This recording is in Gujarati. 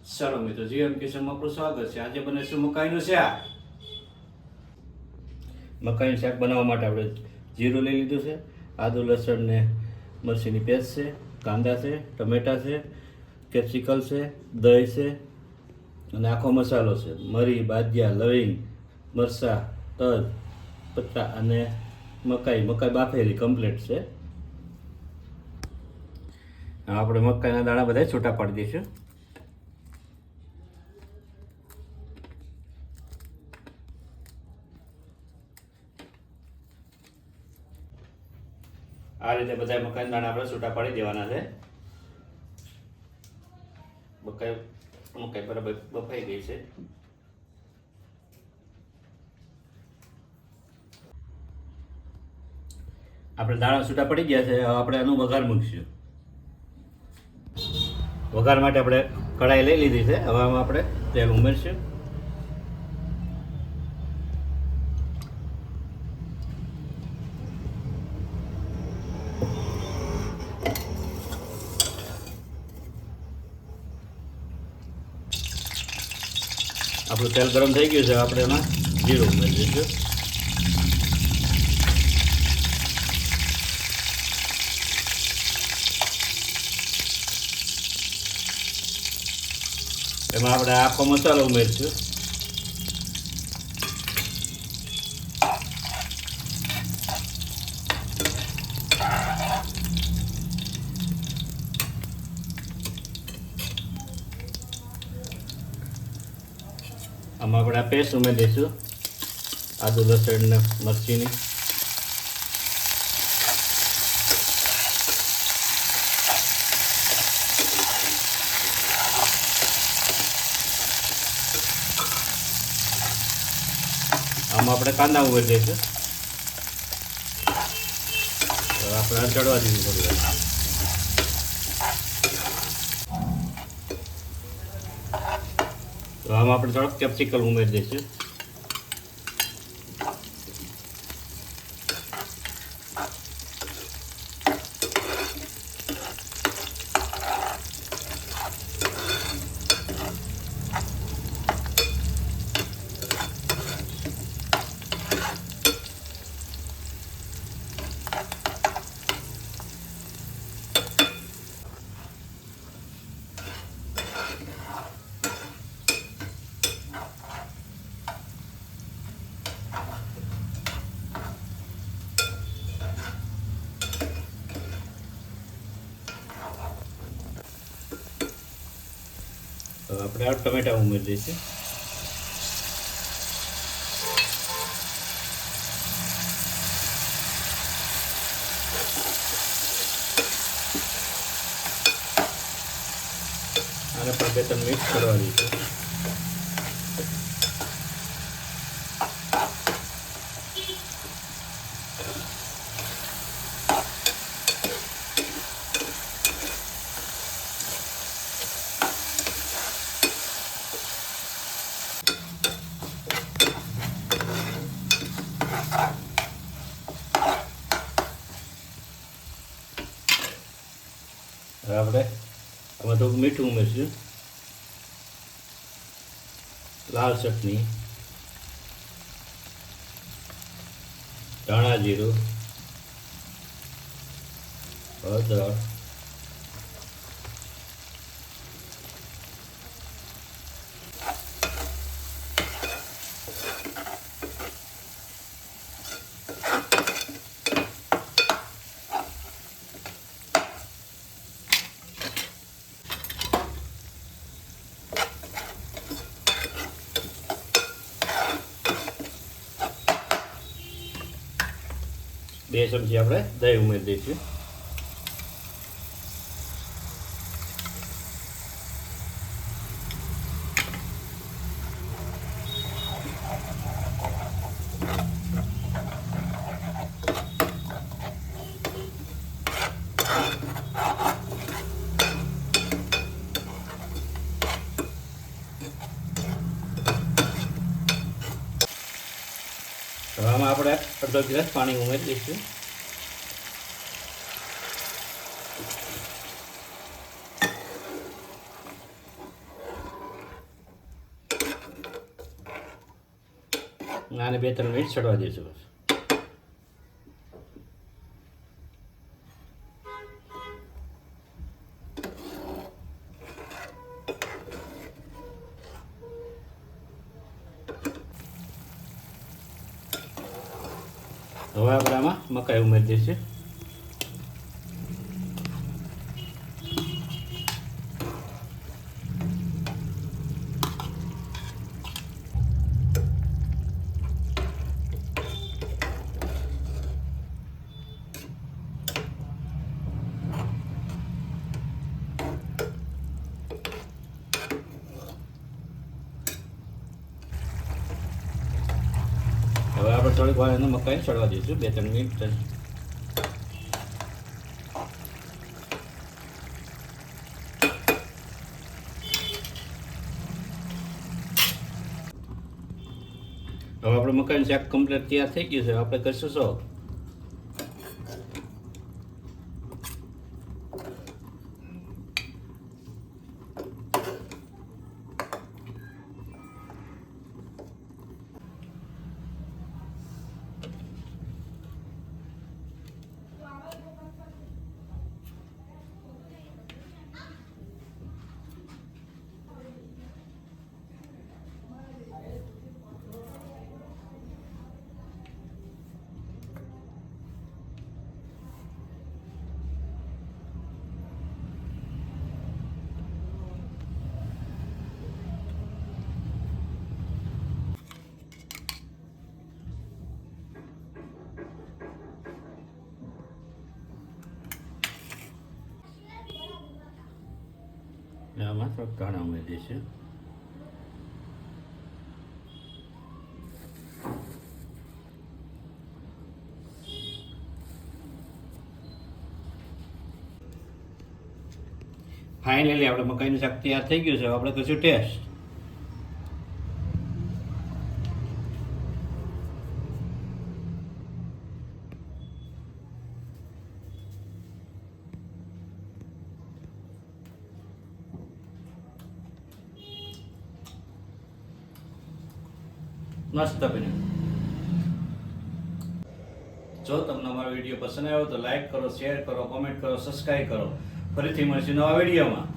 ચાલો મિત્રો, જીએમ કિચનમાં આપણું સ્વાગત છે. આજે બનીશું મકાઈનું શાક. મકાઈનું શાક બનાવવા માટે આપણે જીરું લઈ લીધું છે, આદુ લસણ ને મરચીની પેસ્ટ છે, કાંદા છે, ટમેટા છે, કેપ્સિકલ છે, દહીં છે અને આખો મસાલો છે. મરી, બાદિયા, લવિંગ, મરચાં, તજ, પત્તા અને મકાઈ બાફેલી કમ્પ્લીટ છે. આપણે મકાઈના દાણા બધા છૂટા પાડી દઈશું. આ રીતે બધા મકાઈ દાણા આપણે છૂટા પાડી દેવાના છે. મકાઈ બરાબર બફાઈ ગઈ છે. આપણે દાણા છૂટા પડી ગયા છે. હવે આપણે એનું વઘાર મૂકીશું. વઘાર માટે આપણે કઢાઈ લઈ લીધી છે. હવે આમાં આપણે તેલ ઉમેરશું. આપણું તેલ ગરમ થઈ ગયું છે. આપણે એમાં જીરું ઉમેરી દઈશું. એમાં આપણે આખો મસાલો ઉમેરીશું. આમાં આપણે આ પેસ્ટ ઉમેરી દઈશું, આદુ લસણ ને મરચીની. આમાં આપણે કાંદા ઉમેરી દઈશું. આપણે ચડવા દીધું થોડી વાર. તો આમાં આપણે થોડોક કેપ્સિકલ ઉમેરી દઈશું. આપણે આ ટમેટા ઉમેરી દઈશું. આને પણ 2-3 મિનિટ કરવા દઈશું. હવે આપણે આમાં થોડુંક મીઠું ઉમેરીશું, લાલ ચટણી, ધાણા જીરું, હળદર, બે ચમચી આપણે દહીં ઉમેરી દઈશું. હવે આમાં આપણે અડધો ગ્લાસ પાણી ઉમેરી દઈશું. આને 2-3 મિનિટ ચડવા દઈશું. હવે આપણે આમાં મકાઈ ઉમેરી દઈશું. હવે આપણે થોડીક વાર એને મકાઈને ચડવા દઈશું 2-3 મિનિટ. હવે આપણે મકાઈનું શાક કમ્પ્લીટ તૈયાર થઈ ગયું છે. આપણે કરીશું સર્વ. આમાં થોડાક ધાણા ઉમેરી દઈશું. ફાઇનલી આપણે મકાઈનું શાક તૈયાર થઈ ગયું છે. આપણે કરીશું ટેસ્ટ. મસ્ત બન્યું. જો તમને અમારો વિડીયો પસંદ આવ્યો તો લાઈક કરો, શેર કરો, કોમેન્ટ કરો, સબસ્ક્રાઈબ કરો. ફરીથી મળીશું નવા વિડીયોમાં.